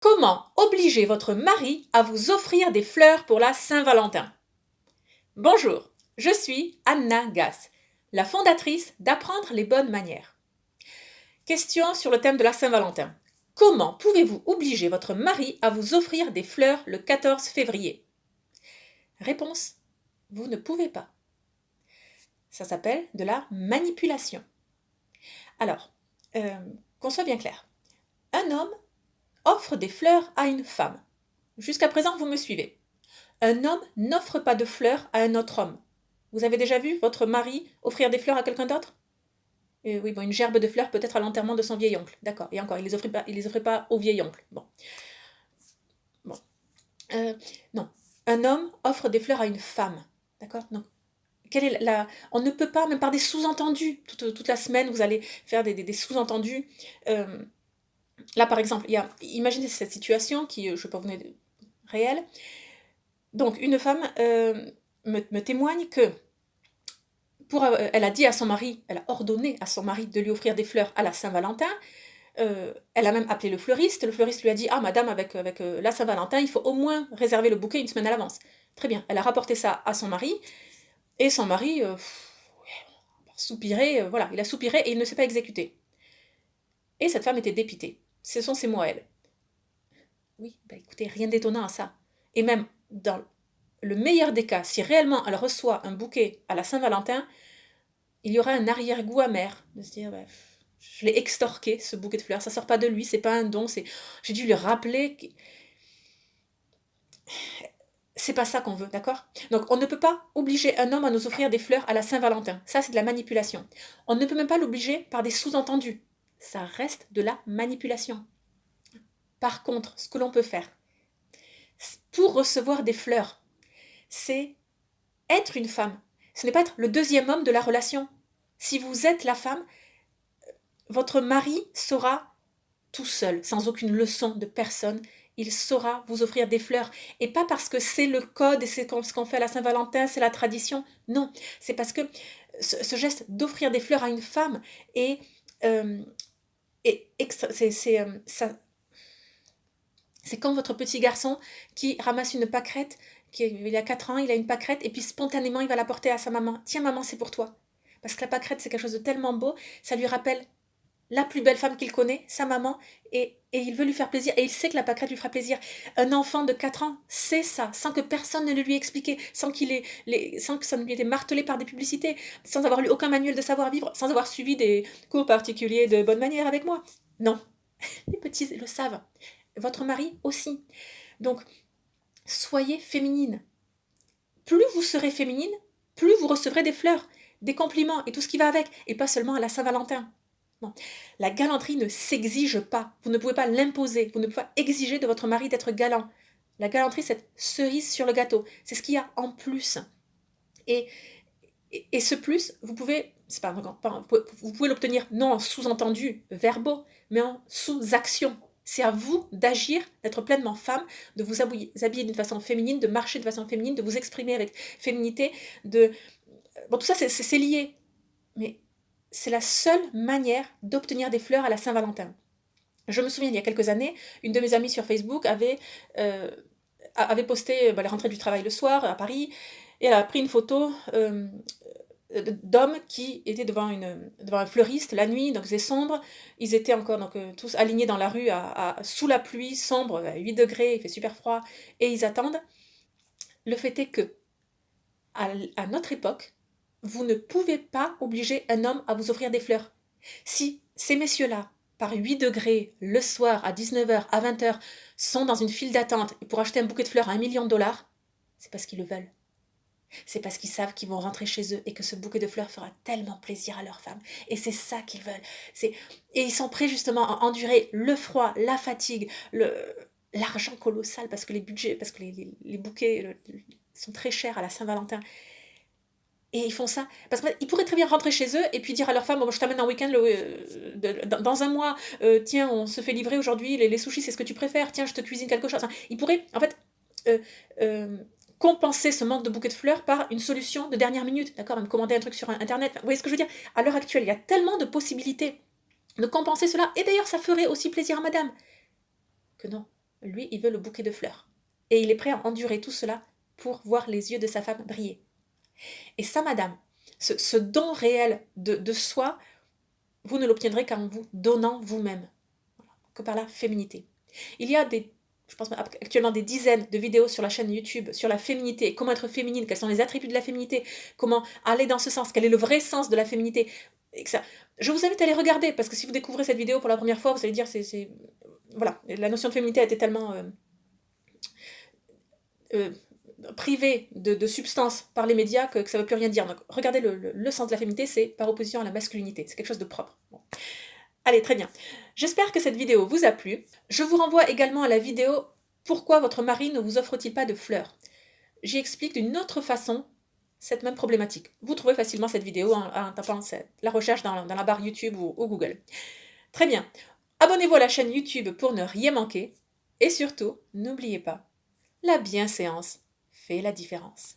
Comment obliger votre mari à vous offrir des fleurs pour la Saint-Valentin? Bonjour, je suis Anna Gass, la fondatrice d'Apprendre les bonnes manières. Question sur le thème de la Saint-Valentin. Comment pouvez-vous obliger votre mari à vous offrir des fleurs le 14 février? Réponse, vous ne pouvez pas. Ça s'appelle de la manipulation. Alors, qu'on soit bien clair. Un homme offre des fleurs à une femme. Jusqu'à présent, vous me suivez. Un homme n'offre pas de fleurs à un autre homme. Vous avez déjà vu votre mari offrir des fleurs à quelqu'un d'autre? Oui, bon, une gerbe de fleurs peut-être à l'enterrement de son vieil oncle. D'accord. Et encore, il les offrait pas au vieil oncle. Bon. Non. Un homme offre des fleurs à une femme. D'accord. Donc, on ne peut pas, même par des sous-entendus, toute la semaine, vous allez faire des sous-entendus. Là, par exemple, imaginez cette situation qui, je ne sais pas, vous réelle. Donc, une femme me témoigne que elle a dit à son mari, elle a ordonné à son mari de lui offrir des fleurs à la Saint-Valentin. Elle a même appelé le fleuriste lui a dit: ah madame, avec la Saint-Valentin, il faut au moins réserver le bouquet une semaine à l'avance. Très bien, elle a rapporté ça à son mari, et son mari soupirait, voilà, il a soupiré et il ne s'est pas exécuté. Et cette femme était dépitée. Ce sont ses mots à elle. Oui, écoutez, rien d'étonnant à ça. Et même dans le meilleur des cas, si réellement elle reçoit un bouquet à la Saint-Valentin, il y aura un arrière-goût amer de se dire: je l'ai extorqué, ce bouquet de fleurs, ça sort pas de lui, c'est pas un don, j'ai dû lui rappeler que c'est pas ça qu'on veut, d'accord? Donc on ne peut pas obliger un homme à nous offrir des fleurs à la Saint-Valentin, ça c'est de la manipulation. On ne peut même pas l'obliger par des sous-entendus, ça reste de la manipulation. Par contre, ce que l'on peut faire pour recevoir des fleurs, c'est être une femme. Ce n'est pas être le deuxième homme de la relation. Si vous êtes la femme, votre mari saura tout seul, sans aucune leçon de personne, il saura vous offrir des fleurs. Et pas parce que c'est le code et c'est ce qu'on fait à la Saint-Valentin, c'est la tradition. Non, c'est parce que ce geste d'offrir des fleurs à une femme c'est comme votre petit garçon qui ramasse une pâquerette, il a 4 ans, il a une pâquerette, et puis spontanément il va la porter à sa maman. Tiens maman, c'est pour toi. Parce que la pâquerette, c'est quelque chose de tellement beau, ça lui rappelle la plus belle femme qu'il connaît, sa maman, et il veut lui faire plaisir, et il sait que la pâquerette lui fera plaisir. Un enfant de 4 ans sait ça, sans que personne ne le lui ait expliqué, sans que ça ne lui ait été martelé par des publicités, sans avoir lu aucun manuel de savoir-vivre, sans avoir suivi des cours particuliers de bonne manière avec moi. Non, les petits le savent. Votre mari aussi. Donc, soyez féminine. Plus vous serez féminine, plus vous recevrez des fleurs, des compliments et tout ce qui va avec, et pas seulement à la Saint-Valentin. Non. La galanterie ne s'exige pas. Vous ne pouvez pas l'imposer. Vous ne pouvez pas exiger de votre mari d'être galant. La galanterie, c'est cette cerise sur le gâteau. C'est ce qu'il y a en plus. Et ce plus, vous pouvez l'obtenir non en sous-entendu verbaux, mais en sous-action. C'est à vous d'agir, d'être pleinement femme, de vous habiller d'une façon féminine, de marcher de façon féminine, de vous exprimer avec féminité. Tout ça, c'est lié. Mais c'est la seule manière d'obtenir des fleurs à la Saint-Valentin. Je me souviens, il y a quelques années, une de mes amies sur Facebook avait posté les rentrées du travail le soir à Paris, et elle a pris une photo d'hommes qui étaient devant un fleuriste la nuit, donc c'est sombre. Ils étaient encore tous alignés dans la rue sous la pluie, sombre, à 8 degrés, il fait super froid, et ils attendent. Le fait est que, à notre époque, vous ne pouvez pas obliger un homme à vous offrir des fleurs. Si ces messieurs-là, par 8 degrés, le soir, à 19h, à 20h, sont dans une file d'attente pour acheter un bouquet de fleurs à $1 million, c'est parce qu'ils le veulent. C'est parce qu'ils savent qu'ils vont rentrer chez eux et que ce bouquet de fleurs fera tellement plaisir à leur femme. Et c'est ça qu'ils veulent. Et ils sont prêts justement à endurer le froid, la fatigue, l'argent colossal, parce que les budgets, parce que les bouquets sont très chers à la Saint-Valentin. Et ils font ça. Parce qu'ils pourraient très bien rentrer chez eux et puis dire à leur femme: bon, je t'amène en week-end dans un mois, tiens, on se fait livrer aujourd'hui, les sushis, c'est ce que tu préfères, tiens, je te cuisine quelque chose. Enfin, ils pourraient, en fait, compenser ce manque de bouquet de fleurs par une solution de dernière minute, d'accord, même commander un truc sur Internet. Vous voyez ce que je veux dire? À l'heure actuelle, il y a tellement de possibilités de compenser cela. Et d'ailleurs, ça ferait aussi plaisir à madame. Que non. Lui, il veut le bouquet de fleurs. Et il est prêt à endurer tout cela pour voir les yeux de sa femme briller. Et ça, madame, ce don réel de soi, vous ne l'obtiendrez qu'en vous donnant vous-même, que par la féminité. Il y a je pense actuellement des dizaines de vidéos sur la chaîne YouTube sur la féminité, comment être féminine, quels sont les attributs de la féminité, comment aller dans ce sens, quel est le vrai sens de la féminité. Et que ça, je vous invite à les regarder, parce que si vous découvrez cette vidéo pour la première fois, vous allez dire, voilà, la notion de féminité a été tellement privée de substance par les médias que ça ne veut plus rien dire. Donc regardez le sens de la féminité, c'est par opposition à la masculinité, c'est quelque chose de propre. Bon. Allez, très bien. J'espère que cette vidéo vous a plu. Je vous renvoie également à la vidéo « Pourquoi votre mari ne vous offre-t-il pas de fleurs ?» J'y explique d'une autre façon cette même problématique. Vous trouvez facilement cette vidéo en tapant la recherche dans la barre YouTube ou Google. Très bien. Abonnez-vous à la chaîne YouTube pour ne rien manquer. Et surtout, n'oubliez pas, la bienséance fait la différence.